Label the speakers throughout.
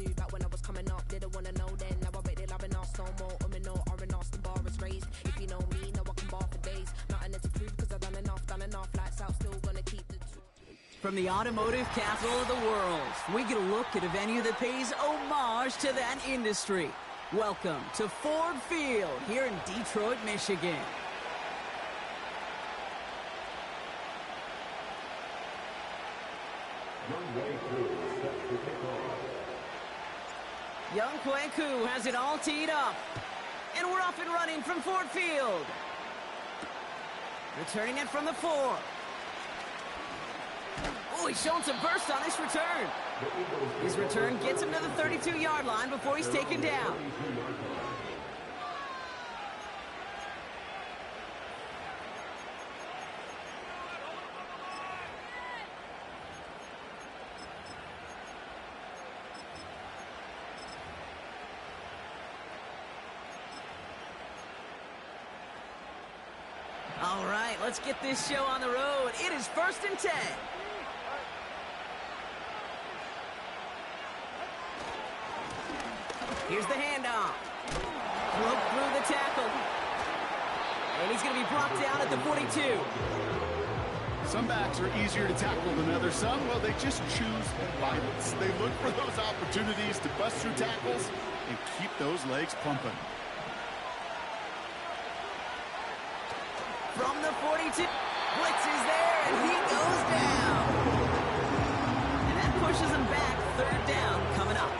Speaker 1: attitude back when I was coming up. Didn't wanna know then, now I bet they loving us no more. No, or an Austin bar is raised. If you know me, now I can bar for days. Nothing to prove cause I've done enough, lights out, still gonna keep the truth.
Speaker 2: From the automotive capital of the world, we get a look at a venue that pays homage to that industry. Welcome to Ford Field here in Detroit, Michigan. Young Kweku has it all teed up. And we're off and running from Ford Field. Returning it from the 4. Oh, he's showing some burst on this return. His return gets him to the 32-yard line before he's taken down. All right, let's get this show on the road. It is 1st and 10. Here's the handoff. Broke through the tackle. And he's going to be brought down at the 42.
Speaker 3: Some backs are easier to tackle than others. Some, well, they just choose violence. They look for those opportunities to bust through tackles and keep those legs pumping.
Speaker 2: From the 42, Blitz is there, and he goes down. And that pushes him back. 3rd down coming up.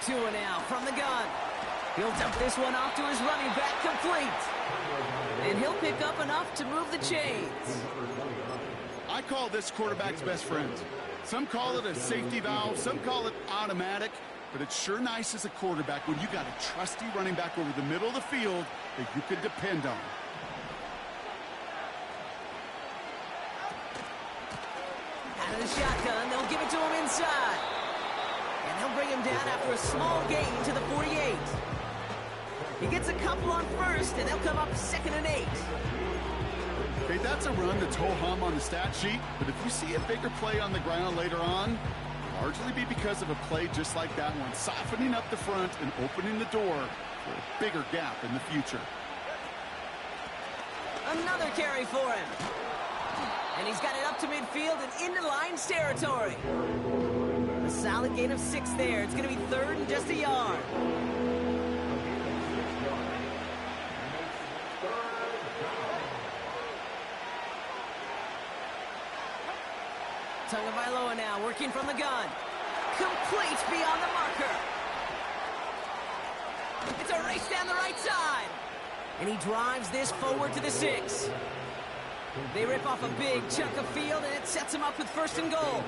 Speaker 2: Tua now from the gun. He'll dump this one off to his running back, complete. And he'll pick up enough to move the chains.
Speaker 3: I call this quarterback's best friend. Some call it a safety valve, some call it automatic, but it's sure nice as a quarterback when you got a trusty running back over the middle of the field that you can depend on.
Speaker 2: Out of the shotgun, they'll give it to him inside. And they'll bring him down after a small gain to the 48. He gets a couple on 1st, and they'll come up 2nd and 8.
Speaker 3: Okay, that's a run that's ho-hum on the stat sheet, but if you see a bigger play on the ground later on, it'll largely be because of a play just like that one, softening up the front and opening the door for a bigger gap in the future.
Speaker 2: Another carry for him. And he's got it up to midfield and into Lions territory. A solid gain of 6 there. It's going to be 3rd and just a yard. Tagovailoa now working from the gun. Complete beyond the marker. It's a race down the right side. And he drives this forward to the 6. They rip off a big chunk of field, and it sets him up with 1st and goal.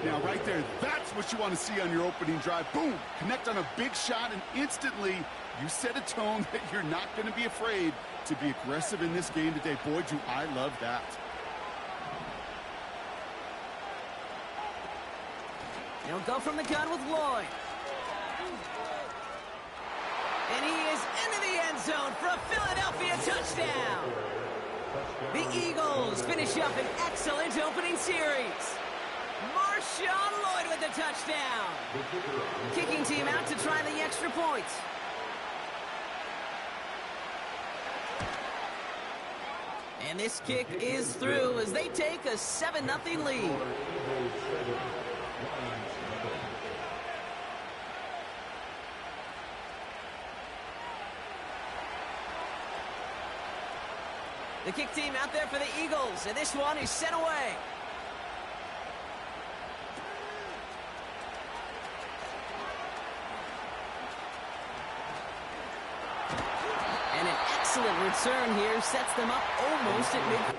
Speaker 3: Now, right there, that's what you want to see on your opening drive. Boom! Connect on a big shot, and instantly you set a tone that you're not going to be afraid to be aggressive in this game today. Boy, do I love that.
Speaker 2: He'll go from the gun with Lloyd. And he is into the end zone for a Philadelphia touchdown. The Eagles finish up an excellent opening series. Marshawn Lloyd with the touchdown. Kicking team out to try the extra point. And this kick is through as they take a 7-0 lead. The kick team out there for the Eagles, and this one is sent away. And an excellent return here sets them up almost at mid.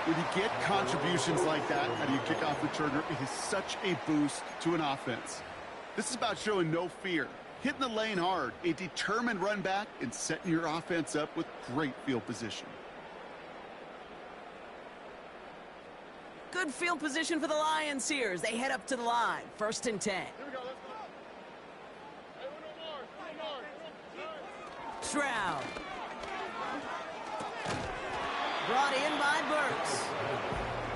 Speaker 3: When you get contributions like that out of your kickoff returner, it is such a boost to an offense. This is about showing no fear, hitting the lane hard, a determined run back, and setting your offense up with great field position.
Speaker 2: Good field position for the Lions here as they head up to the line. 1st and 10. Stroud. Brought in by Burks.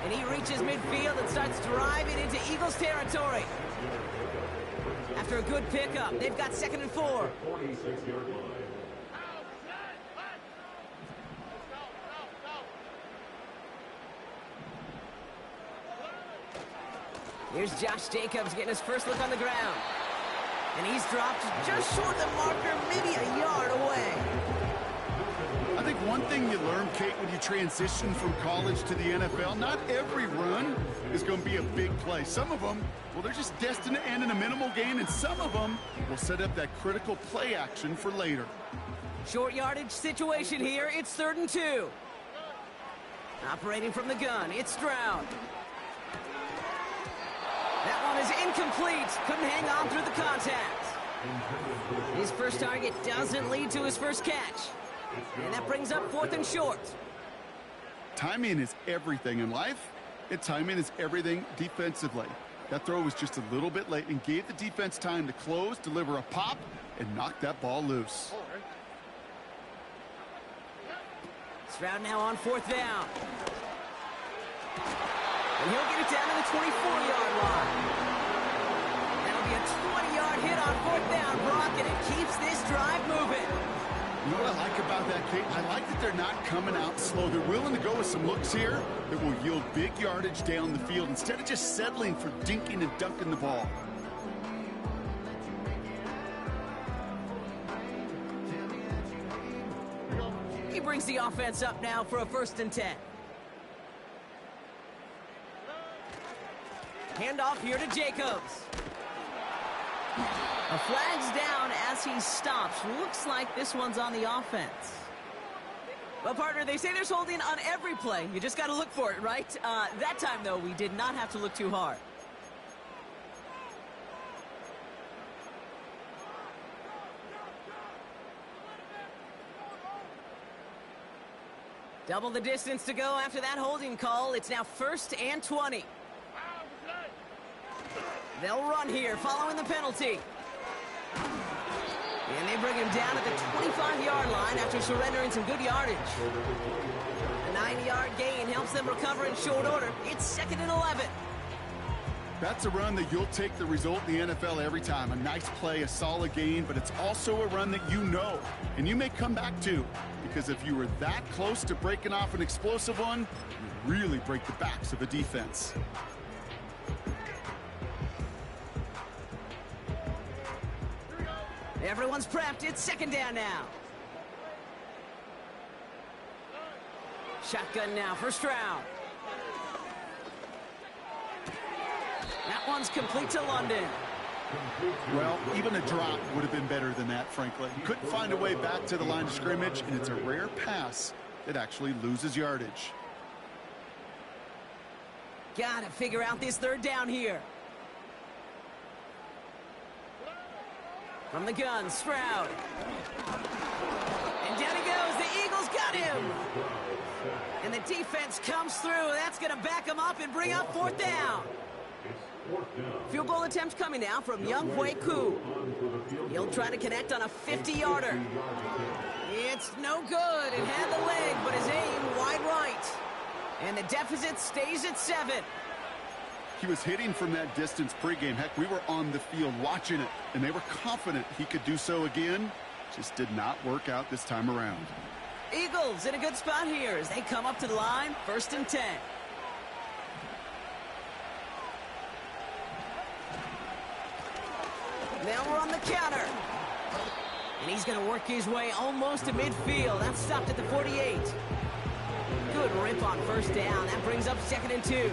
Speaker 2: And he reaches midfield and starts driving into Eagles territory. After a good pickup, they've got 2nd and 4. Here's Josh Jacobs getting his first look on the ground. And he's dropped just short of the marker, maybe a yard away.
Speaker 3: I think one thing you learn, Kate, when you transition from college to the NFL, not every run is going to be a big play. Some of them, well, they're just destined to end in a minimal gain, and some of them will set up that critical play action for later.
Speaker 2: Short yardage situation here. It's 3rd and 2. Operating from the gun, it's Stroud. That one is incomplete. Couldn't hang on through the contact. His first target doesn't lead to his first catch. And that brings up 4th and short.
Speaker 3: Timing is everything in life, and timing is everything defensively. That throw was just a little bit late and gave the defense time to close, deliver a pop, and knock that ball loose.
Speaker 2: Stroud now on 4th down. And he'll get it down to the 24-yard line. That'll be a 20-yard hit on 4th down, Brock, and it keeps this drive moving.
Speaker 3: You know what I like about that, Kate? I like that they're not coming out slow. They're willing to go with some looks here that will yield big yardage down the field instead of just settling for dinking and dunking the ball.
Speaker 2: He brings the offense up now for a 1st and 10. Handoff here to Jacobs. A flag's down as he stops. Looks like this one's on the offense. Well, partner, they say there's holding on every play. You just got to look for it, right? That time, though, we did not have to look too hard. Double the distance to go after that holding call. It's now 1st and 20. They'll run here following the penalty. And they bring him down at the 25-yard line after surrendering some good yardage. A 9-yard gain helps them recover in short order. It's 2nd and 11.
Speaker 3: That's a run that you'll take the result in the NFL every time. A nice play, a solid gain, but it's also a run that you know, and you may come back to, because if you were that close to breaking off an explosive one, you really break the backs of a defense.
Speaker 2: Everyone's prepped. It's 2nd down now. Shotgun now for Stroud. That one's complete to London.
Speaker 3: Well, even a drop would have been better than that, frankly. Couldn't find a way back to the line of scrimmage, and it's a rare pass that actually loses yardage.
Speaker 2: Gotta figure out this 3rd down here. From the gun, Stroud. And down he goes. The Eagles got him. And the defense comes through. That's going to back him up and bring up 4th down. Field goal attempt coming now from Younghoe Koo. He'll try to connect on a 50-yarder. It's no good. It had the leg, but his aim wide right. And the deficit stays at 7.
Speaker 3: He was hitting from that distance pregame. Heck, we were on the field watching it, and they were confident he could do so again. Just did not work out this time around.
Speaker 2: Eagles in a good spot here as they come up to the line. 1st and 10. Now we're on the counter. And he's going to work his way almost to midfield. That's stopped at the 48. Good rip on 1st down. That brings up 2nd and 2.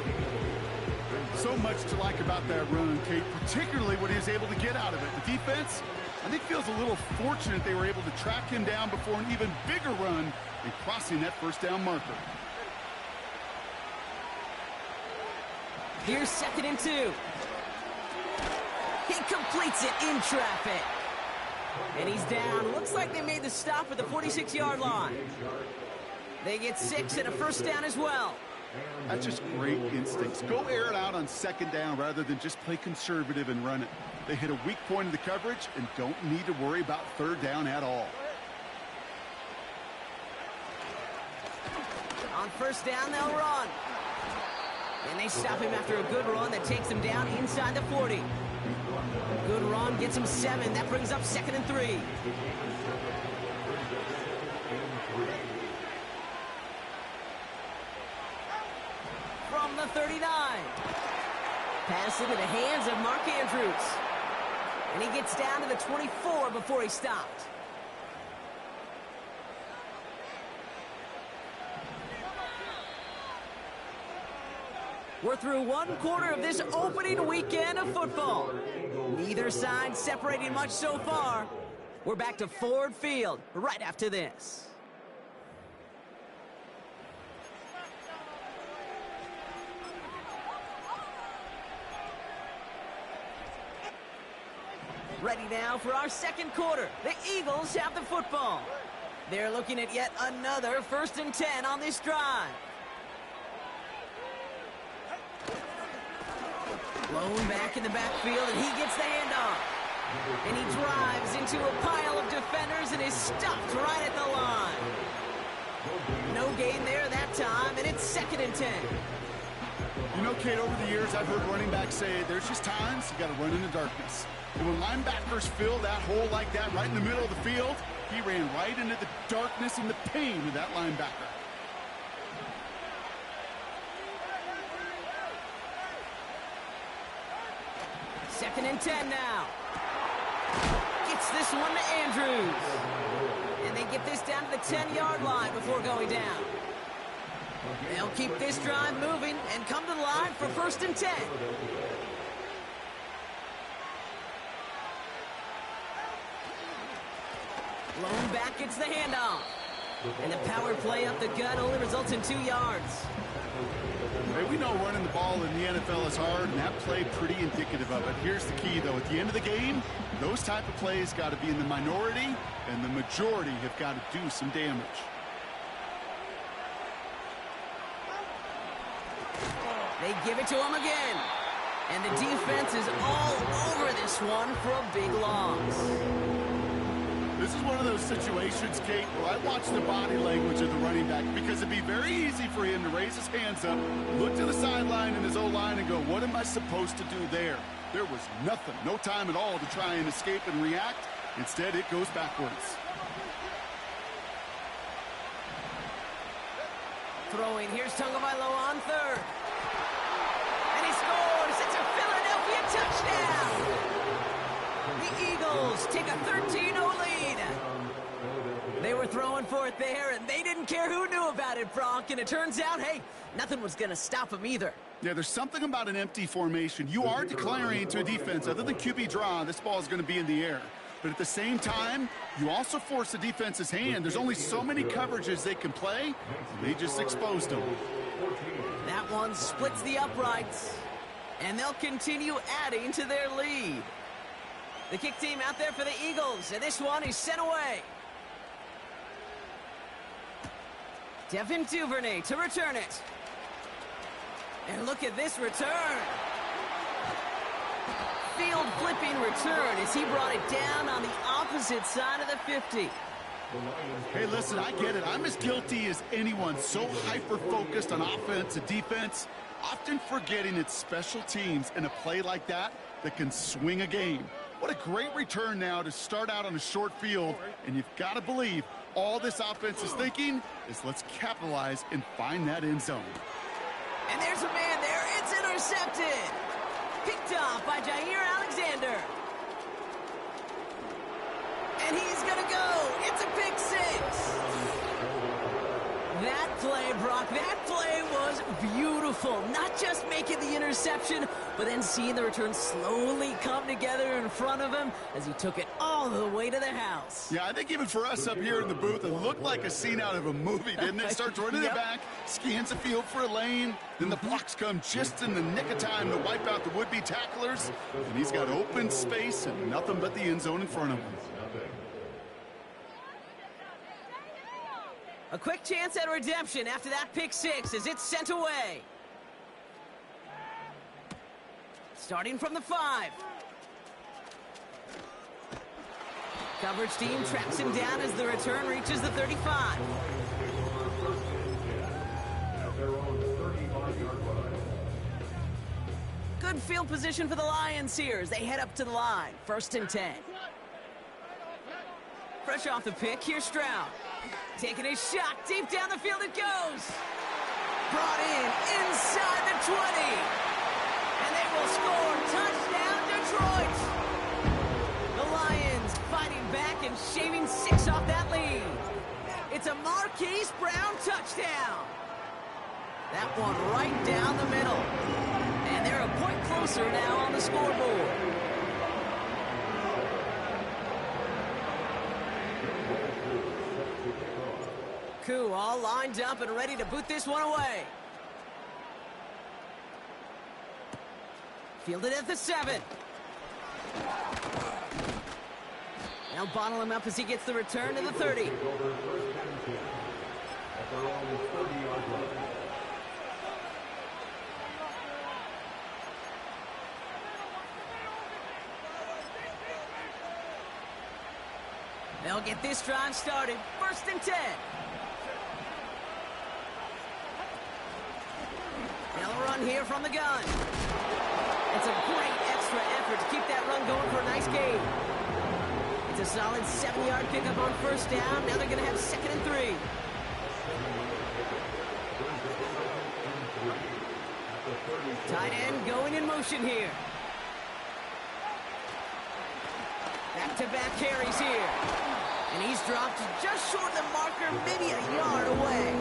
Speaker 3: So much to like about that run, Kate, particularly what he was able to get out of it. The defense, I think, feels a little fortunate they were able to track him down before an even bigger run and crossing that 1st down marker.
Speaker 2: Here's 2nd and 2. He completes it in traffic. And he's down. Looks like they made the stop at the 46-yard line. They get 6 and a first down as well.
Speaker 3: That's just great instincts. Go air it out on 2nd down rather than just play conservative and run it. They hit a weak point in the coverage and don't need to worry about 3rd down at all.
Speaker 2: On 1st down, they'll run. And they stop him after a good run that takes him down inside the 40. Good run, gets him 7. That brings up 2nd and 3. From the 39. Pass into the hands of Mark Andrews. And he gets down to the 24 before he stopped. We're through 1/4 of this opening weekend of football. Neither side separating much so far. We're back to Ford Field right after this. Ready now for our 2nd quarter. The Eagles have the football. They're looking at yet another 1st and 10 on this drive. Blown back in the backfield, and he gets the handoff. And he drives into a pile of defenders and is stopped right at the line. No gain there that time, and it's 2nd and 10.
Speaker 3: You know, Kate, over the years, I've heard running backs say there's just times you got to run in the darkness. And when linebackers fill that hole like that right in the middle of the field, he ran right into the darkness and the pain of that linebacker.
Speaker 2: Second and 10 now. Gets this one to Andrews. And they get this down to the 10-yard line before going down. They'll keep this drive moving and come to the line for 1st and 10. Blown back, gets the handoff. And the power play up the gut only results in 2 yards.
Speaker 3: Hey, we know running the ball in the NFL is hard, and that play pretty indicative of it. Here's the key, though. At the end of the game, those type of plays got to be in the minority, and the majority have got to do some damage.
Speaker 2: They give it to him again. And the defense is all over this one for a big loss.
Speaker 3: This is one of those situations, Kate, where I watch the body language of the running back because it'd be very easy for him to raise his hands up, look to the sideline in his O-line and go, what am I supposed to do there? There was nothing, no time at all to try and escape and react. Instead, it goes backwards.
Speaker 2: Throwing, here's Tagovailoa on 3rd. And he scores! It's a Philadelphia touchdown! The Eagles take a 13-0 lead. They were throwing for it there, and they didn't care who knew about it, Brock. And it turns out, hey, nothing was going to stop them either.
Speaker 3: Yeah, there's something about an empty formation. You are declaring to a defense, other than QB draw, this ball is going to be in the air. But at the same time, you also force the defense's hand. There's only so many coverages they can play, and they just exposed them.
Speaker 2: That one splits the uprights, and they'll continue adding to their lead. The kick team out there for the Eagles, and this one is sent away. Devin Duvernay to return it. And look at this return. Field flipping return as he brought it down on the opposite side of the 50.
Speaker 3: Hey, listen, I get it. I'm as guilty as anyone. So hyper-focused on offense and defense, often forgetting it's special teams in a play like that that can swing a game. What a great return now to start out on a short field, and you've got to believe all this offense is thinking is let's capitalize and find that end zone.
Speaker 2: And there's a man there. It's intercepted. Picked off by Jair Alexander. And he's going to go. It's a pick 6. That play, Brock, that play was beautiful. Not just making the interception, but then seeing the return slowly come together in front of him as he took it all all the way to the house.
Speaker 3: Yeah, I think even for us up here in the booth, it looked like a scene out of a movie, didn't it? Starts running it back, scans the field for a lane, then the blocks come just in the nick of time to wipe out the would-be tacklers, and he's got open space and nothing but the end zone in front of him.
Speaker 2: A quick chance at redemption after that pick six as it's sent away. Starting from the 5. Coverage team tracks him down as the return reaches the 35. Good field position for the Lions here as they head up to the line. 1st and 10. Fresh off the pick, here's Stroud. Taking a shot, deep down the field it goes. Brought in inside the 20. And they will score. Touchdown, Detroit. The Lions fighting back and shaving 6 off that lead. It's a Marquise Brown touchdown. That one right down the middle. And they're a point closer now on the scoreboard. Koo all lined up and ready to boot this one away. Fielded at the 7. Now bottle him up as he gets the return to the 30. They'll get this drive started. 1st and 10. They'll run here from the gun. It's a great extra effort to keep that run going for a nice gain. It's a solid 7-yard pickup on 1st down. Now they're going to have 2nd and 3. Tight end going in motion here. Back-to-back carries here. And he's dropped just short of the marker, maybe a yard away.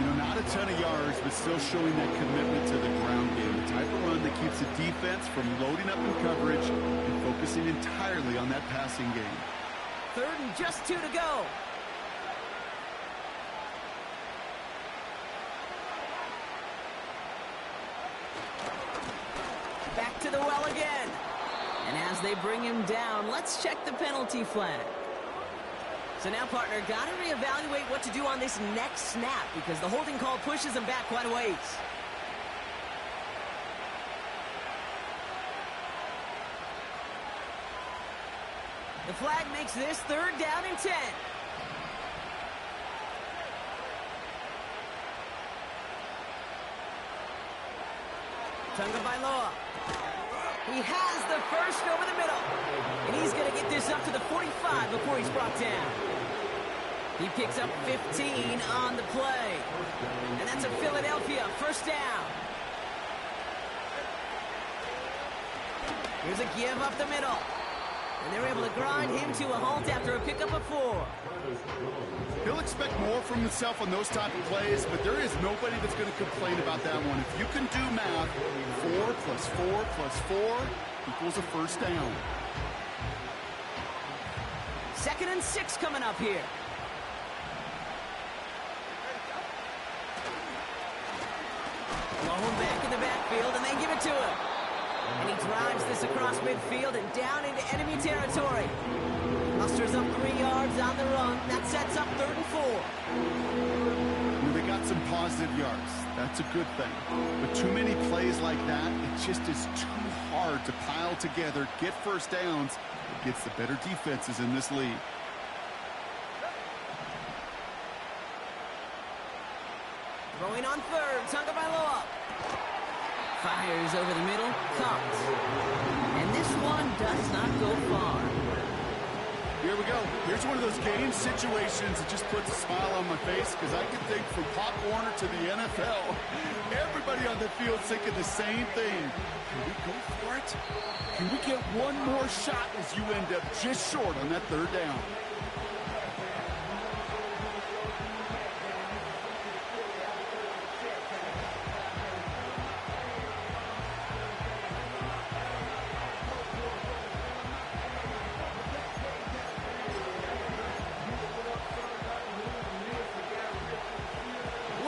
Speaker 3: You know, not a ton of yards, but still showing that commitment to the ground game. The type of run that keeps the defense from loading up in coverage and focusing entirely on that passing game.
Speaker 2: 3rd and just 2 to go. Back to the well again. And as they bring him down, let's check the penalty flag. So now, partner, got to reevaluate what to do on this next snap because the holding call pushes him back quite a ways. The flag makes this 3rd down and 10. Tagovailoa. He has the first over the middle. And he's going to get this up to the 45 before he's brought down. He picks up 15 on the play. And that's a Philadelphia 1st down. Here's a give up the middle. And they're able to grind him to a halt after a pickup of 4.
Speaker 3: He'll expect more from himself on those type of plays, but there is nobody that's going to complain about that one. If you can do math, 4 plus 4 plus 4 equals a 1st down.
Speaker 2: 2nd and 6 coming up here. Blown back in the backfield, and they give it to him. And he drives this across midfield and down into enemy territory. Musters up 3 yards on the run. That sets up 3rd and 4.
Speaker 3: Well, they got some positive yards. That's a good thing. But too many plays like that, it just is too hard to pile together, get 1st downs against the better defenses in this league.
Speaker 2: Throwing on 3rd, Tagovailoa. Fires over the middle, caught. And this one does not go far.
Speaker 3: Here we go. Here's one of those game situations that just puts a smile on my face because I can think from Pop Warner to the NFL. Everybody on the field thinking the same thing. Can we go for it? Can we get one more shot as you end up just short on that 3rd down?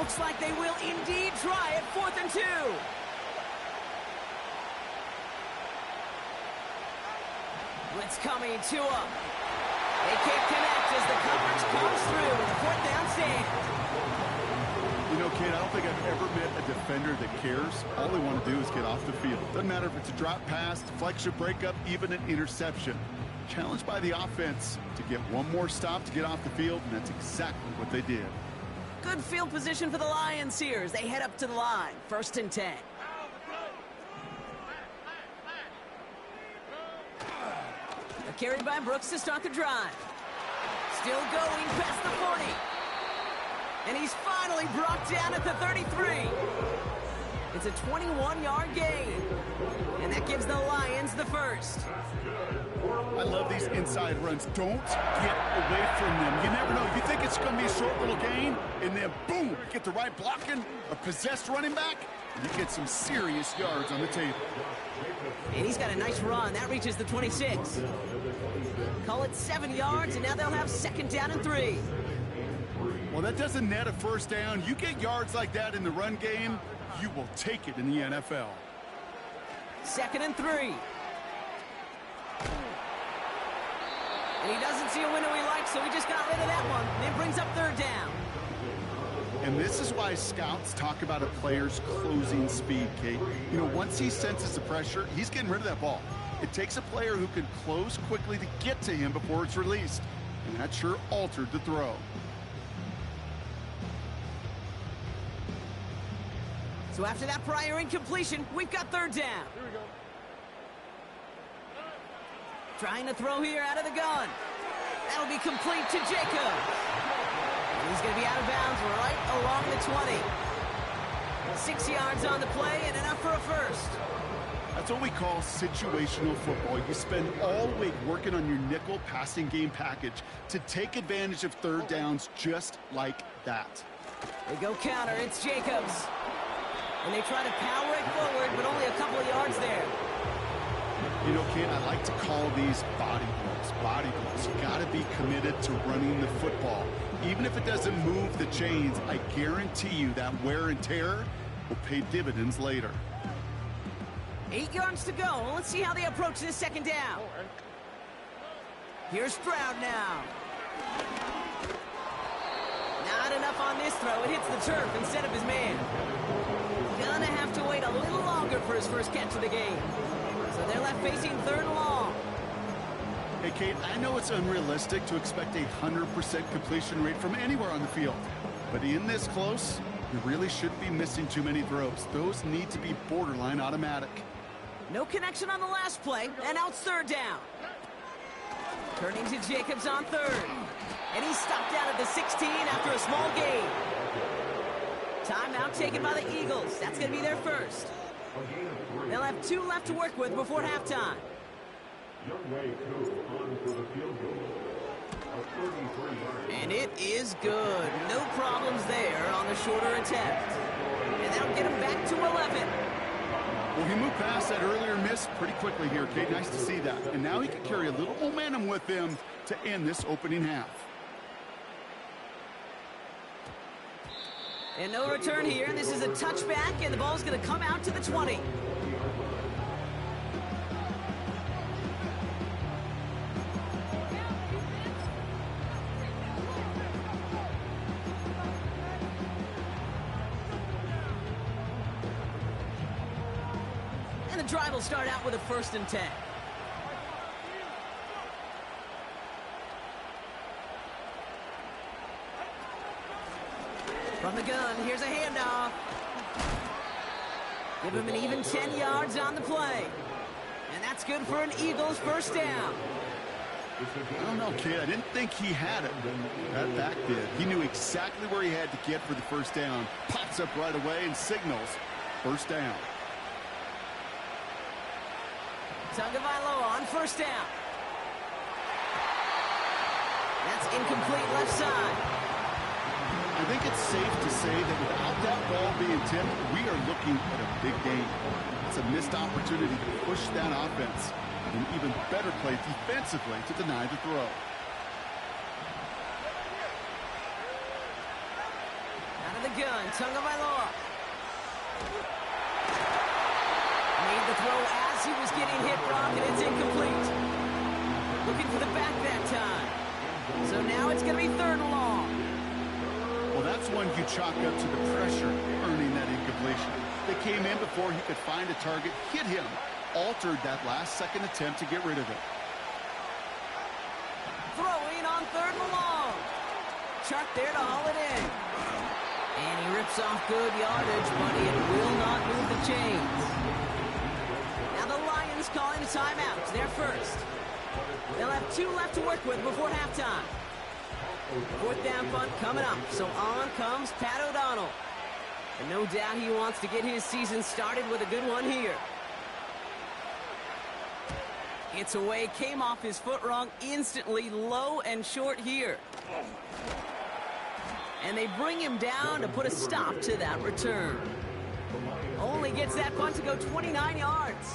Speaker 2: Looks like they will indeed try it. 4th and 2. Blitz coming to him. They can't connect as the coverage comes through with a 4th down stand.
Speaker 3: You know, Kate, I don't think I've ever met a defender that cares. All they want to do is get off the field. Doesn't matter if it's a drop pass, deflection, breakup, even an interception. Challenged by the offense to get one more stop to get off the field, and that's exactly what they did.
Speaker 2: Good field position for the Lions here as they head up to the line. 1st and 10. A carry by Brooks to start the drive. Still going past the 40. And he's finally brought down at the 33. It's a 21-yard gain. And that gives the Lions the first.
Speaker 3: I love these inside runs. Don't get away from them. You never know. You think it's going to be a short little gain, and then boom, you get the right blocking, a possessed running back, and you get some serious yards on the table.
Speaker 2: And he's got a nice run. That reaches the 26. Call it 7 yards, and now they'll have 2nd down and 3.
Speaker 3: Well, that doesn't net a first down. You get yards like that in the run game, you will take it in the NFL.
Speaker 2: 2nd and 3. And he doesn't see a window he likes, so he just got rid of that one. And it brings up 3rd down.
Speaker 3: And this is why scouts talk about a player's closing speed, Kate. You know, once he senses the pressure, he's getting rid of that ball. It takes a player who can close quickly to get to him before it's released. And that sure altered the throw.
Speaker 2: So after that prior incompletion, we've got 3rd down.
Speaker 4: Here we go.
Speaker 2: Trying to throw here out of the gun. That'll be complete to Jacobs. And he's going to be out of bounds right along the 20. 6 yards on the play and enough for a first.
Speaker 3: That's what we call situational football. You spend all week working on your nickel passing game package to take advantage of 3rd downs just like that.
Speaker 2: They go counter. It's Jacobs. And they try to power it forward, but only a couple of yards there.
Speaker 3: You know, Kate, I like to call these body blows. Body blows. You got to be committed to running the football. Even if it doesn't move the chains, I guarantee you that wear and tear will pay dividends later.
Speaker 2: 8 yards to go. Let's see how they approach this 2nd down. Here's Stroud now. Not enough on this throw. It hits the turf instead of his man. Gonna have to wait a little longer for his first catch of the game. So they're left facing 3rd and long.
Speaker 3: Hey, Kate, I know it's unrealistic to expect a 100% completion rate from anywhere on the field. But in this close, you really shouldn't be missing too many throws. Those need to be borderline automatic.
Speaker 2: No connection on the last play, and now it's 3rd down. Turning to Jacobs on 3rd. And he's stopped out at the 16 after a small gain. Timeout taken by the Eagles. That's going to be their first. They'll have 2 left to work with before halftime. And it is good. No problems there on the shorter attempt. And that'll get him back to 11.
Speaker 3: Well, he moved past that earlier miss pretty quickly here, Kate. Nice to see that. And now he can carry a little momentum with him to end this opening half.
Speaker 2: And no return here. This is a touchback, and the ball's going to come out to the 20. And the drive will start out with a 1st and 10. From the gun, here's a handoff. Give him an even 10 yards on the play. And that's good for an Eagles first down.
Speaker 3: I don't know, kid. I didn't think he had it. That back did. He knew exactly where he had to get for the first down. Pops up right away and signals first down.
Speaker 2: Tagovailoa on first down. That's incomplete left side.
Speaker 3: I think it's safe to say that without that ball being tipped, we are looking at a big game. It's a missed opportunity to push that offense. An even better play defensively to deny the throw.
Speaker 2: Out of the gun, Tagovailoa. Made the throw as he was getting hit, Brock, and it's incomplete. Looking for the back that time. So now it's going to be 3rd and long.
Speaker 3: Well, that's one you chalk up to the pressure earning that incompletion. They came in before he could find a target, hit him, altered that last-second attempt to get rid of it.
Speaker 2: Throwing on 3rd and long. Chuck there to haul it in. And he rips off good yardage, but it will not move the chains. Now the Lions calling a timeout. They're first. They'll have 2 left to work with before halftime. 4th down punt coming up. So on comes Pat O'Donnell. And no doubt he wants to get his season started with a good one here. It's away, came off his foot wrong instantly, low and short here. And they bring him down to put a stop to that return. Only gets that punt to go 29 yards.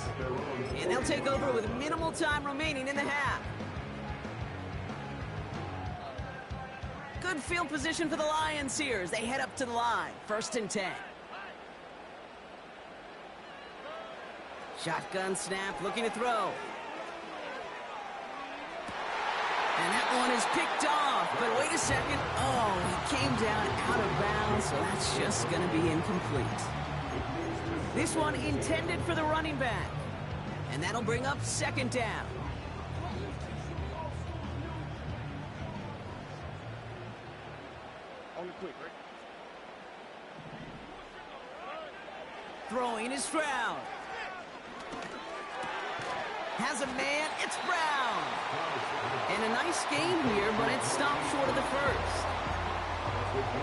Speaker 2: And they'll take over with minimal time remaining in the half. Good field position for the Lions here as they head up to the line. 1st and 10. Shotgun snap, looking to throw. And that one is picked off, but wait a second. Oh, he came down out of bounds, so that's just going to be incomplete. This one intended for the running back. And that'll bring up 2nd down. Throwing is Stroud. Has a man, it's Brown. And a nice game here, but it stopped short of the 1st.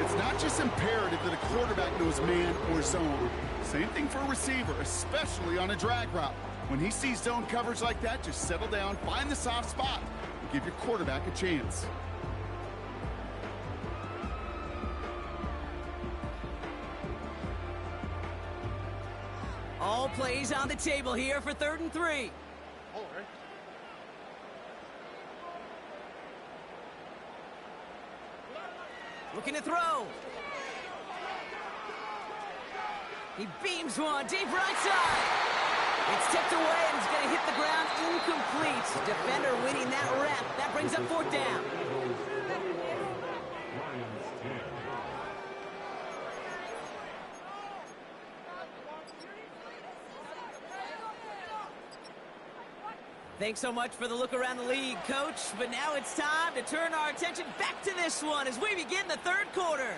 Speaker 3: It's not just imperative that a quarterback knows man or zone. Same thing for a receiver, especially on a drag route. When he sees zone coverage like that, just settle down, find the soft spot, and give your quarterback a chance.
Speaker 2: All plays on the table here for 3rd and 3. Looking to throw. He beams one deep right side. It's tipped away and it's going to hit the ground incomplete. Defender winning that rep. That brings up 4th down. Thanks so much for the look around the league, Coach. But now it's time to turn our attention back to this one as we begin the 3rd quarter.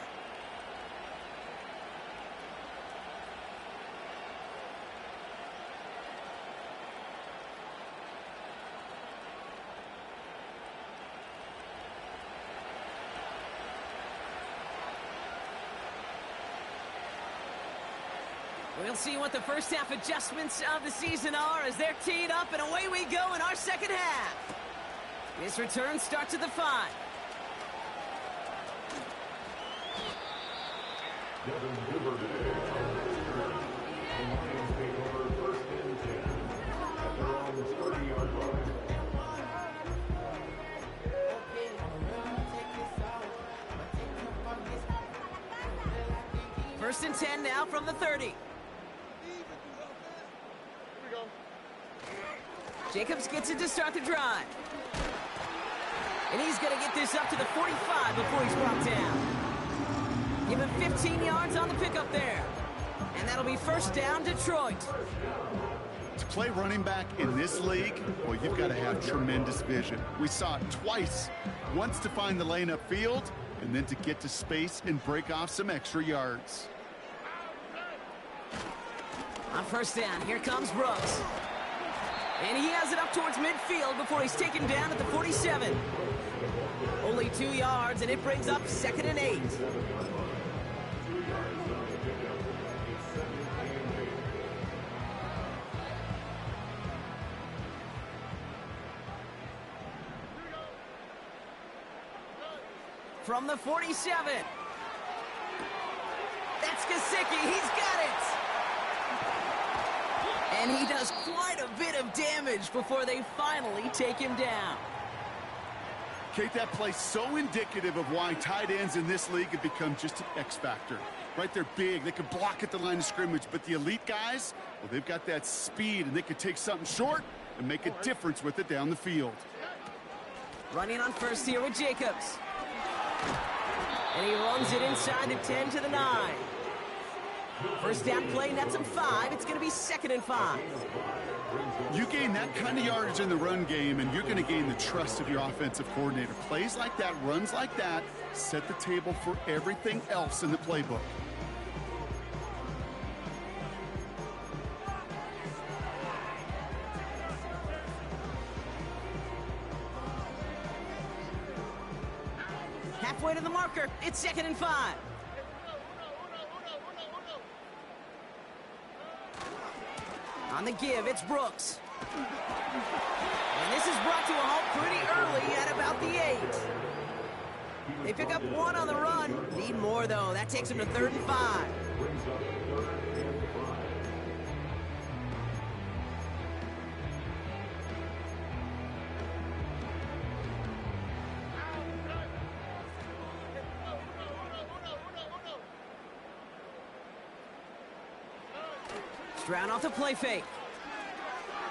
Speaker 2: We'll see what the first half adjustments of the season are as they're teed up, and away we go in our 2nd half. This return starts at the 5. First and 10 now from the 30. Jacobs gets it to start the drive. And he's going to get this up to the 45 before he's brought down. Give him 15 yards on the pickup there. And that'll be 1st down, Detroit.
Speaker 3: To play running back in this league, well, you've got to have tremendous vision. We saw it twice. Once to find the lane upfield, and then to get to space and break off some extra yards.
Speaker 2: On 1st down, here comes Brooks. And he has it up towards midfield before he's taken down at the 47. Only 2 yards, and it brings up 2nd and 8. From the 47. That's Gesicki. He's got it. And he does quite a bit of damage before they finally take him down.
Speaker 3: Kate, that play's so indicative of why tight ends in this league have become just an X factor. Right, they're big, they can block at the line of scrimmage, but the elite guys, well, they've got that speed, and they can take something short and make a difference with it down the field.
Speaker 2: Running on first here with Jacobs. And he runs it inside the 10 to the 9. First down play, nets him 5. It's going to be 2nd and 5.
Speaker 3: You gain that kind of yardage in the run game, and you're going to gain the trust of your offensive coordinator. Plays like that, runs like that, set the table for everything else in the playbook.
Speaker 2: Halfway to the marker. It's 2nd and 5. On the give, it's Brooks. And this is brought to a halt pretty early at about the 8. They pick up 1 on the run. Need more, though. That takes them to 3rd and 5. Stroud off the play fake.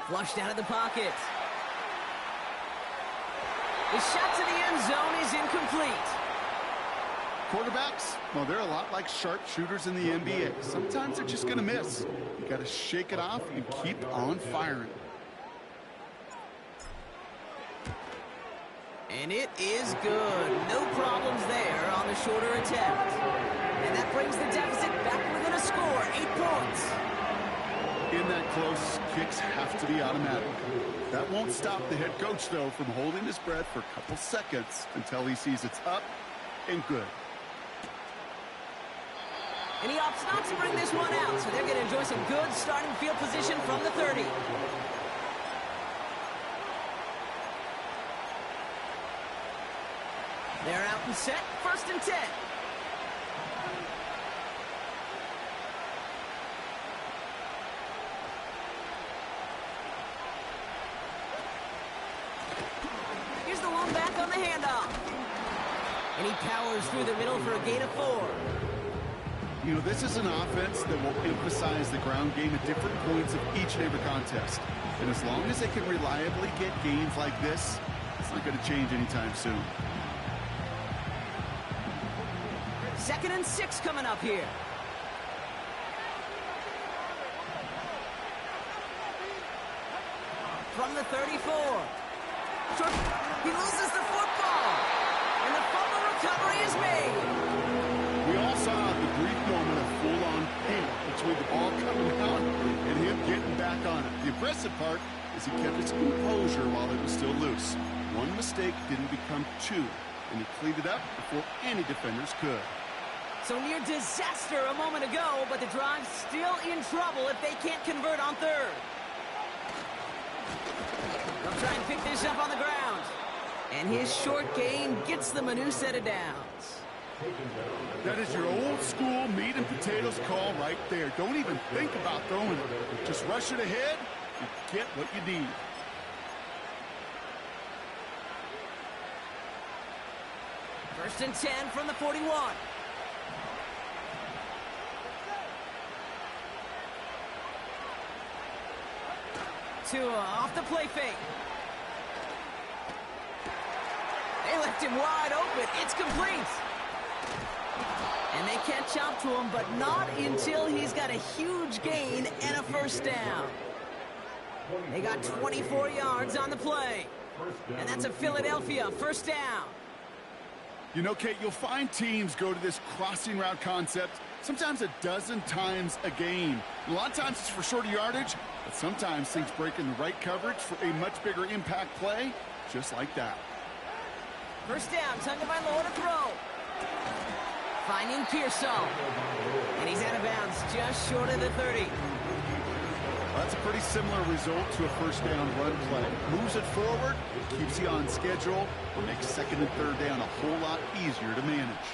Speaker 2: Flushed out of the pocket. The shot to the end zone is incomplete.
Speaker 3: Quarterbacks, well, they're a lot like sharpshooters in the NBA. Sometimes they're just going to miss. You got to shake it off and keep on firing.
Speaker 2: And it is good. No problems there on the shorter attempt. And that brings the deficit back within a score, 8 points.
Speaker 3: In that close, kicks have to be automatic. That won't stop the head coach, though, from holding his breath for a couple seconds until he sees it's up and good.
Speaker 2: And he opts not to bring this one out, so they're going to enjoy some good starting field position from the 30. They're out and set, 1st and 10. Here's the one back on the handoff. And he powers through the middle for a gain of 4.
Speaker 3: You know, this is an offense that will emphasize the ground game at different points of each and every contest. And as long as they can reliably get gains like this, it's not going to change anytime soon.
Speaker 2: 2nd and 6 coming up here. From the 34. He loses the football. And the fumble recovery is made.
Speaker 3: We all saw the brief moment of full-on pain between the ball coming out and him getting back on it. The impressive part is he kept his composure while it was still loose. One mistake didn't become 2, and he cleaned it up before any defenders could.
Speaker 2: So near disaster a moment ago, but the drive's still in trouble if they can't convert on 3rd. They'll try and pick this up on the ground. And his short gain gets them a new set of downs.
Speaker 3: That is your old school meat and potatoes call right there. Don't even think about throwing it. Just rush it ahead and get what you need.
Speaker 2: First and 10 from the 41. Tua off the play fake. They left him wide open. It's complete. And they catch up to him, but not until he's got a huge gain and a 1st down. They got 24 yards on the play. And that's a Philadelphia 1st down.
Speaker 3: You know, Kate, you'll find teams go to this crossing route concept sometimes a dozen times a game. A lot of times it's for shorter yardage, but sometimes things break in the right coverage for a much bigger impact play, just like that.
Speaker 2: 1st down, Tagovailoa to throw. Finding Pearsall. And he's out of bounds just short of the 30.
Speaker 3: Well, that's a pretty similar result to a 1st down run play. Moves it forward, keeps you on schedule, and makes 2nd and 3rd down a whole lot easier to manage.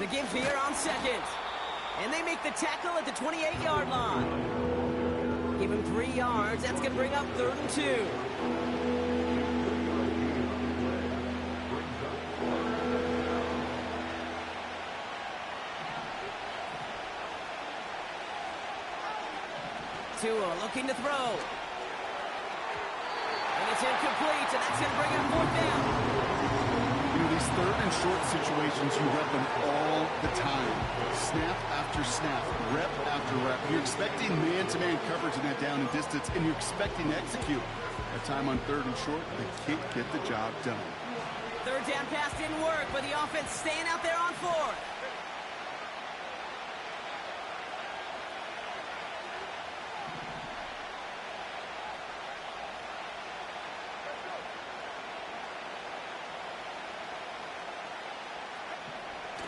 Speaker 2: The give here on 2nd. And they make the tackle at the 28-yard line. Give him 3 yards. That's going to bring up 3rd and 2. Tua looking to throw. And it's incomplete, and that's going to bring up fourth down.
Speaker 3: You know, these third and short situations, you rep them all the time. Snap after snap, rep after rep. You're expecting man-to-man coverage in that down and distance, and you're expecting to execute. That time on third and short, they can't get the job done.
Speaker 2: Third down pass didn't work, but the offense staying out there on fourth.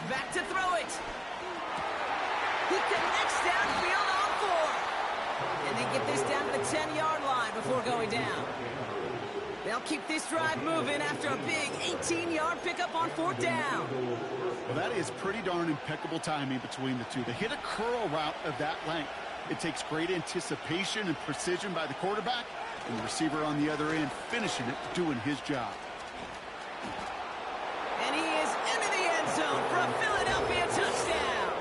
Speaker 2: Back to throw it. He connects downfield on four. And they get this down to the 10-yard line before going down. They'll keep this drive moving after a big 18-yard pickup on fourth down.
Speaker 3: Well, that is pretty darn impeccable timing between the two. They hit a curl route of that length. It takes great anticipation and precision by the quarterback, and the receiver on the other end finishing it, doing his job.
Speaker 2: And he is into the end zone for a Philadelphia touchdown.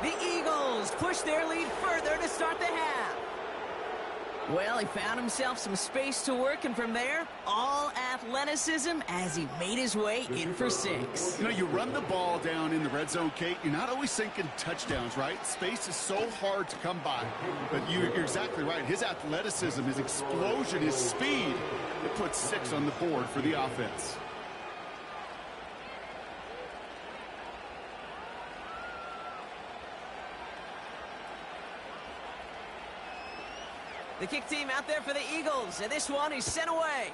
Speaker 2: The Eagles push their lead further to start the half. Well, he found himself some space to work, and from there, all athleticism as he made his way in for 6.
Speaker 3: You know, you run the ball down in the red zone, Kate, you're not always thinking touchdowns, right? Space is so hard to come by. But you're exactly right. His athleticism, his explosion, his speed, it puts 6 on the board for the offense.
Speaker 2: The kick team out there for the Eagles, and this one is sent away.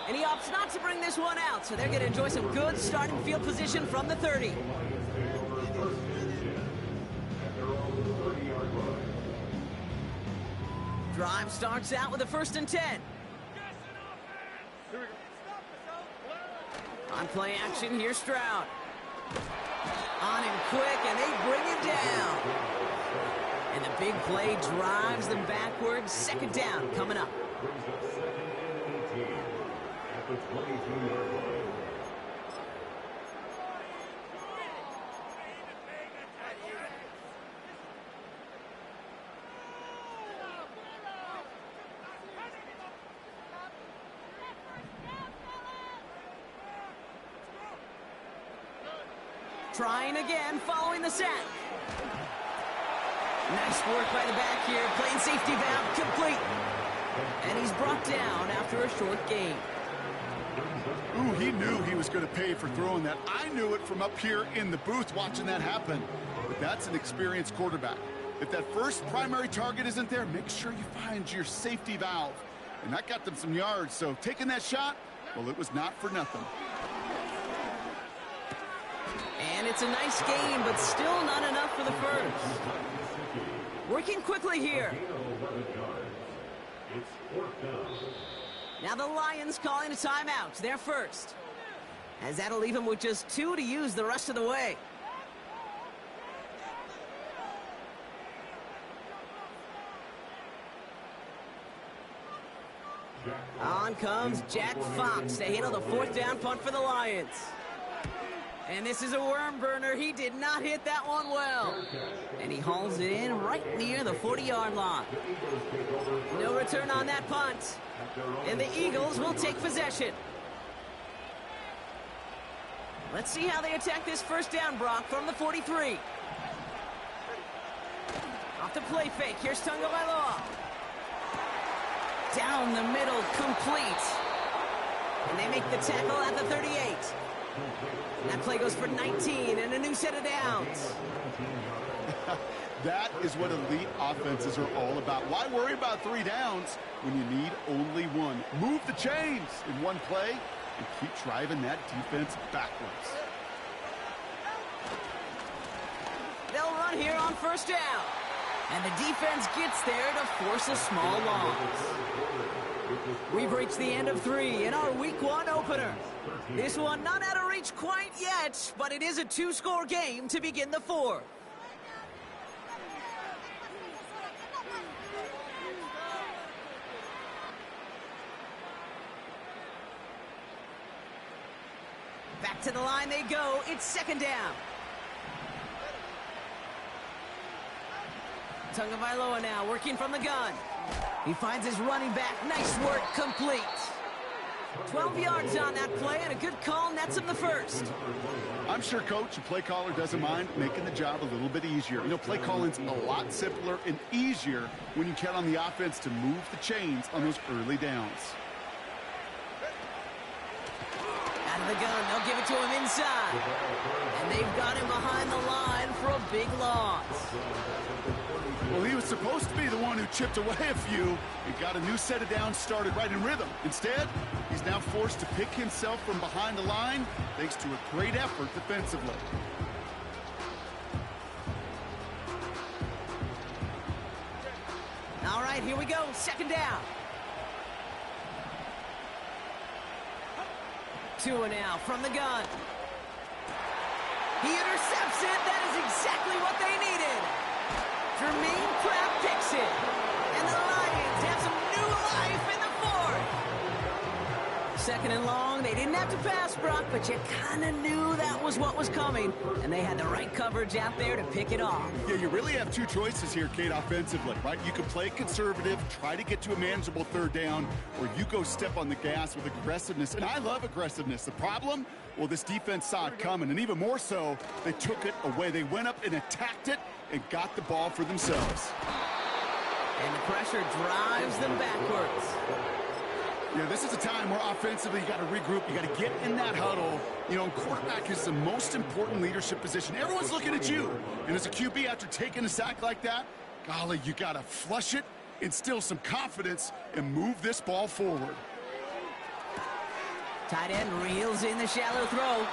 Speaker 2: And he opts not to bring this one out, so they're going to enjoy some good starting field position from the 30. Drive starts out with a 1st and 10. On play action, here's Stroud. On him quick, and they bring him down. And the big play drives them backwards. 2nd down coming up. Trying again, following the sack. Nice work by the back here. Playing safety valve complete. And he's brought down after a short gain.
Speaker 3: Ooh, he knew he was going to pay for throwing that. I knew it from up here in the booth watching that happen. But that's an experienced quarterback. If that first primary target isn't there, make sure you find your safety valve. And that got them some yards, so taking that shot, well, it was not for nothing.
Speaker 2: And it's a nice gain, but still not enough for the first. Working quickly here. Now the Lions calling a timeout. They're first. As that'll leave them with just 2 to use the rest of the way. On comes Jack Fox to handle the 4th down punt for the Lions. And this is a worm burner. He did not hit that one well. And he hauls it in right near the 40-yard line. No return on that punt. And the Eagles will take possession. Let's see how they attack this 1st down, Brock, from the 43. Off the play fake. Here's Tagovailoa. Down the middle, complete. And they make the tackle at the 38. That play goes for 19 and a new set of downs.
Speaker 3: That is what elite offenses are all about. Why worry about 3 downs when you need only 1? Move the chains in one play and keep driving that defense backwards.
Speaker 2: They'll run here on 1st down. And the defense gets there to force a small loss. We've reached the end of 3 in our Week 1 opener. This one not out of reach quite yet, but it is a 2-score game to begin the 4th. Back to the line they go. It's 2nd down. Tagovailoa now working from the gun. He finds his running back. Nice work, complete. 12 yards on that play, and a good call nets him the first.
Speaker 3: I'm sure coach and play caller doesn't mind making the job a little bit easier. You know, play calling's a lot simpler and easier when you count on the offense to move the chains on those early downs.
Speaker 2: Out of the gun, they'll give it to him inside. And they've got him behind the line for a big loss.
Speaker 3: Well, he was supposed to be the one who chipped away a few and got a new set of downs started right in rhythm. Instead, he's now forced to pick himself from behind the line thanks to a great effort defensively.
Speaker 2: All right, here we go. Second down. Tua now from the gun. He intercepts it. That is exactly what they needed. Jermaine Pratt picks it. And the Lions have some new life in the fourth. Second and long. They didn't have to pass, Brock, but you kind of knew that was what was coming. And they had the right coverage out there to pick it off.
Speaker 3: Yeah, you really have two choices here, Kate, offensively, right? You can play conservative, try to get to a manageable third down, or you go step on the gas with aggressiveness. And I love aggressiveness. The problem? Well, this defense saw it coming, and even more so, they took it away. They went up and attacked it and got the ball for themselves.
Speaker 2: And the pressure drives them backwards.
Speaker 3: Yeah, this is a time where offensively you got to regroup. You got to get in that huddle. You know, quarterback is the most important leadership position. Everyone's looking at you. And as a QB, after taking a sack like that, golly, you got to flush it, instill some confidence, and move this ball forward.
Speaker 2: Tight end reels in the shallow throw.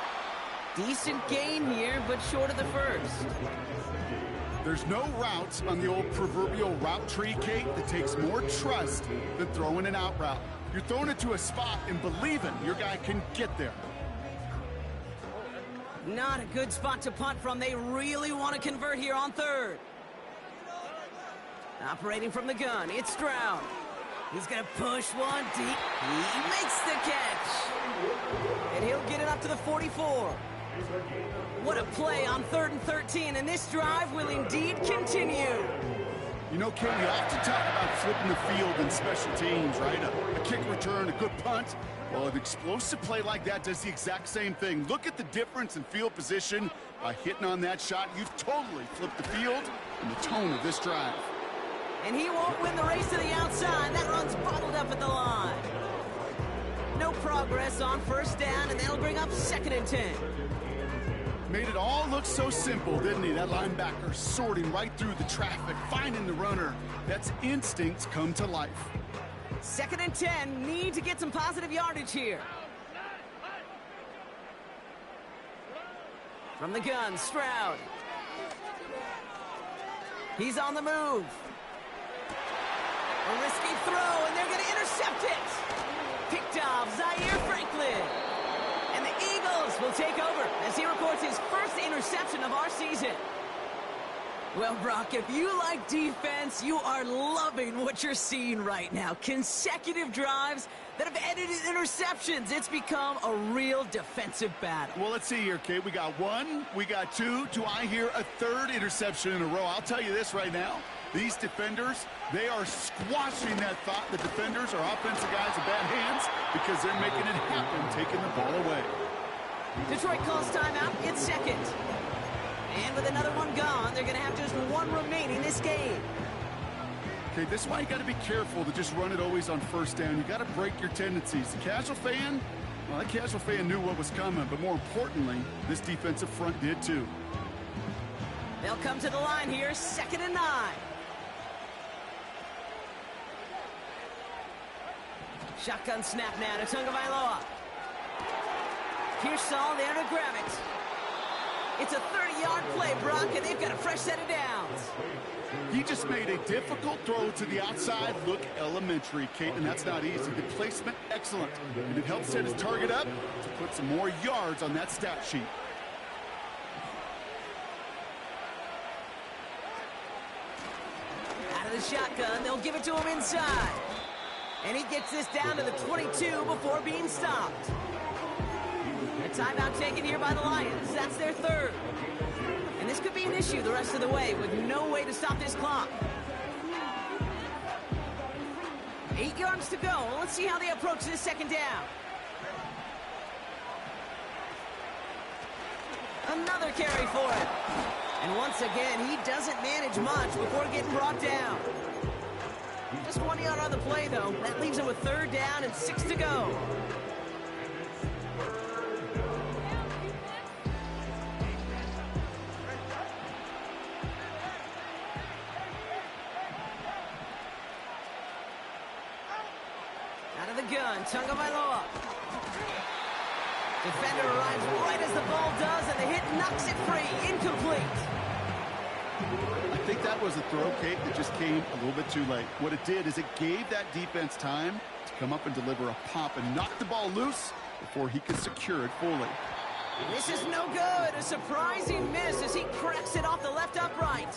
Speaker 2: Decent gain here, but short of the first.
Speaker 3: There's no route on the old proverbial route tree, Kate, that takes more trust than throwing an out route. You're throwing it to a spot and believing your guy can get there.
Speaker 2: Not a good spot to punt from. They really want to convert here on third. Operating from the gun, it's Stroud. He's going to push one deep. He makes the catch. And he'll get it up to the 44. What a play on 3rd and 13, and this drive will indeed continue.
Speaker 3: You know, Kate, we often talk about flipping the field in special teams, right? A kick return, a good punt. Well, an explosive play like that does the exact same thing. Look at the difference in field position. By hitting on that shot, you've totally flipped the field and the tone of this drive.
Speaker 2: And he won't win the race to the outside. That run's bottled up at the line. No progress on first down, and that'll bring up 2nd and 10.
Speaker 3: Made it all look so simple, didn't he? That linebacker sorting right through the traffic, finding the runner. That's instincts come to life.
Speaker 2: 2nd and 10, need to get some positive yardage here. From the gun, Stroud. He's on the move. A risky throw, and they're going to intercept it. Picked off Zaire Franklin. And the Eagles will take over as he records his first interception of our season. Well, Brock, if you like defense, you are loving what you're seeing right now. Consecutive drives that have ended in interceptions. It's become a real defensive battle.
Speaker 3: Well, let's see here, Kate. We got one, we got two. Do I hear a third interception in a row? I'll tell you this right now. These defenders, they are squashing that thought the defenders are offensive guys in bad hands because they're making it happen, taking the ball away.
Speaker 2: Detroit calls timeout. It's second. And with another one gone, they're going to have just one remaining this game.
Speaker 3: Okay, this is why you got to be careful to just run it always on first down. You got to break your tendencies. The casual fan, well, that casual fan knew what was coming, but more importantly, this defensive front did too.
Speaker 2: They'll come to the line here, 2nd and 9. Shotgun snap now to Tagovailoa. Pearsall there to grab it. It's a 30-yard play, Brock, and they've got a fresh set of downs.
Speaker 3: He just made a difficult throw to the outside look elementary, Kate, and that's not easy. The placement, excellent. And it helps set his target up to put some more yards on that stat sheet.
Speaker 2: Out of the shotgun, they'll give it to him inside. And he gets this down to the 22 before being stopped. A timeout taken here by the Lions. That's their third. And this could be an issue issue the rest of the way with no way to stop this clock. 8 yards to go. Let's see how they approach this second down. Another carry for it. And once again, he doesn't manage much before getting brought down. Just 1 yard on the play, though. That leaves him with 3rd down and 6 to go. Out of the gun, Tagovailoa. Defender arrives right as the ball does, and the hit knocks it free. Incomplete.
Speaker 3: I think that was a throw, Kate, that just came a little bit too late. What it did is it gave that defense time to come up and deliver a pop and knock the ball loose before he could secure it fully.
Speaker 2: This is no good. A surprising miss as he cracks it off the left upright.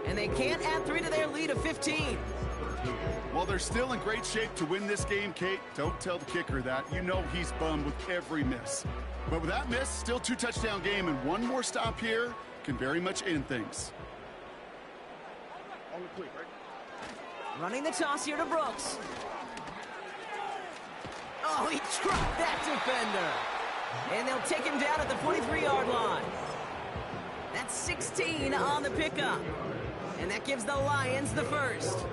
Speaker 2: And they can't add 3 to their lead of 15.
Speaker 3: Well, they're still in great shape to win this game, Kate. Don't tell the kicker that. You know he's bummed with every miss. But with that miss, still 2 touchdown game, and one more stop here can very much end things.
Speaker 2: Running the toss here to Brooks. Oh, he dropped that defender. And they'll take him down at the 43-yard line. That's 16 on the pickup. And that gives the Lions the first.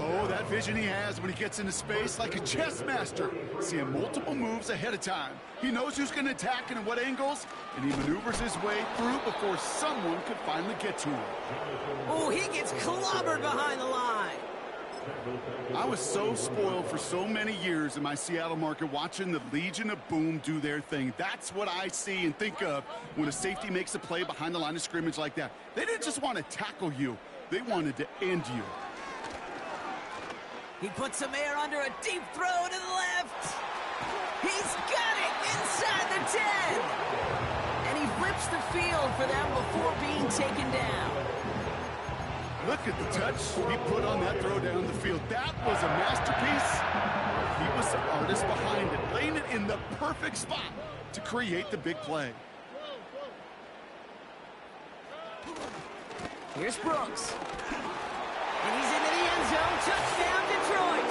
Speaker 3: Oh, that vision he has when he gets into space like a chess master. Seeing multiple moves ahead of time. He knows who's going to attack and at what angles, and he maneuvers his way through before someone could finally get to him.
Speaker 2: Oh, he gets clobbered behind the line.
Speaker 3: I was so spoiled for so many years in my Seattle market watching the Legion of Boom do their thing. That's what I see and think of when a safety makes a play behind the line of scrimmage like that. They didn't just want to tackle you. They wanted to end you.
Speaker 2: He puts some air under a deep throw to the left. He's got it inside the 10. And he flips the field for them before being taken down.
Speaker 3: Look at the touch he put on that throw down the field. That was a masterpiece. He was the artist behind it, laying it in the perfect spot to create the big play.
Speaker 2: Here's Brooks. And he's into the end zone. Touchdown, Detroit.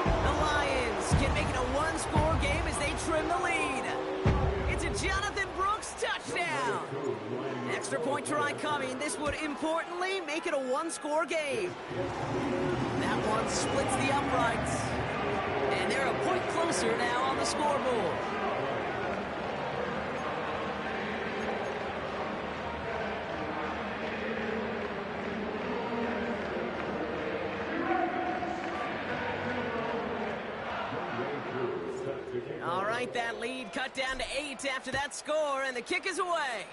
Speaker 2: The Lions can make it a one-score game as they trim the lead. It's a Jonathan Brooks touchdown. Extra point try coming. This would importantly make it a one-score game. That one splits the uprights. And they're a point closer now on the scoreboard. All right, that lead cut down to 8 after that score, and the kick is away.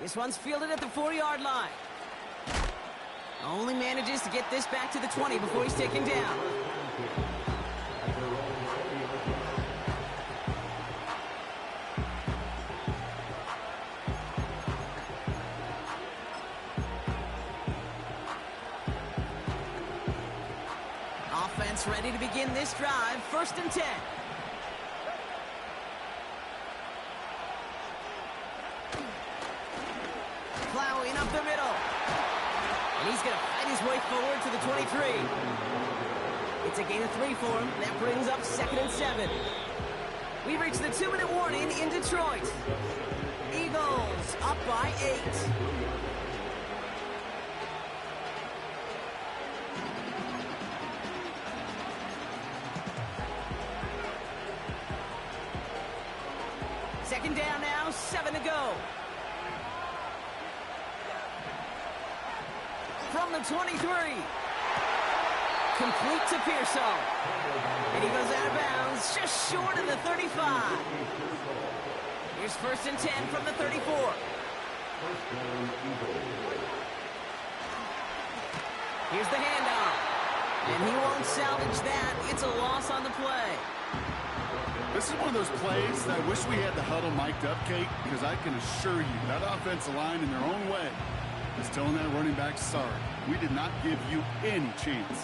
Speaker 2: This one's fielded at the 4-yard line. Only manages to get this back to the 20 before he's taken down. Offense ready to begin this drive. 1st and 10. Plowing up the middle. And he's going to fight his way forward to the 23. It's a gain of 3 for him. That brings up 2nd and 7. We've reached the 2-minute warning in Detroit. Eagles up by 8. Second down now, 7 to go. From the 23. Complete to Pearsall. And he goes out of bounds, just short of the 35. Here's 1st and 10 from the 34. Here's the handoff. And he won't salvage that. It's a loss on the play.
Speaker 3: This is one of those plays that I wish we had the huddle mic'd up, Kate, because I can assure you that offensive line in their own way is telling that running back, sorry, we did not give you any chance.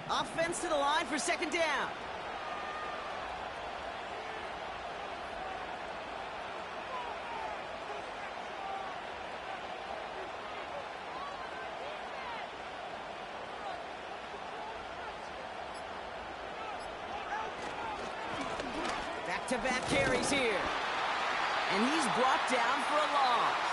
Speaker 2: Offense to the line for second down. Back-to-back carries here. And he's brought down for a loss.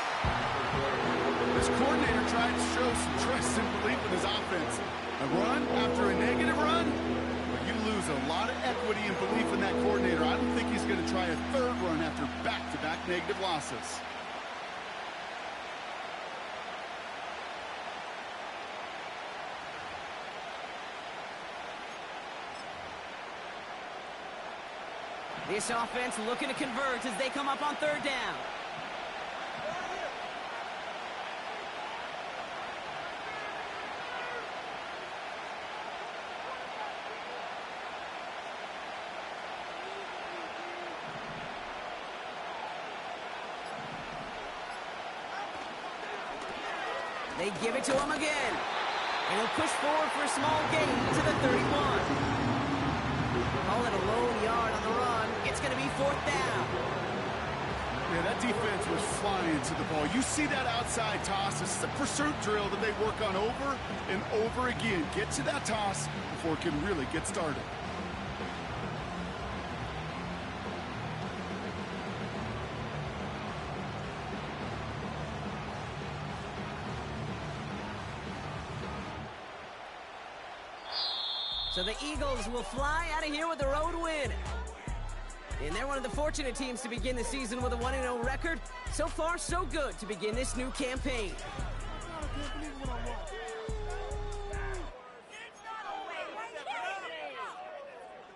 Speaker 3: This coordinator tried to show some trust and belief in his offense. A run after a negative run? Well, you lose a lot of equity and belief in that coordinator. I don't think he's going to try a third run after back-to-back negative losses.
Speaker 2: This offense looking to convert as they come up on third down. They give it to him again. And he'll push forward for a small gain to the 31. Call it a low yard on the run. It's going to be fourth down.
Speaker 3: Yeah, that defense was flying to the ball. You see that outside toss. This is a pursuit drill that they work on over and over again. Get to that toss before it can really get started.
Speaker 2: So the Eagles will fly out of here with the road win. And they're one of the fortunate teams to begin the season with a 1-0 record. So far, so good to begin this new campaign.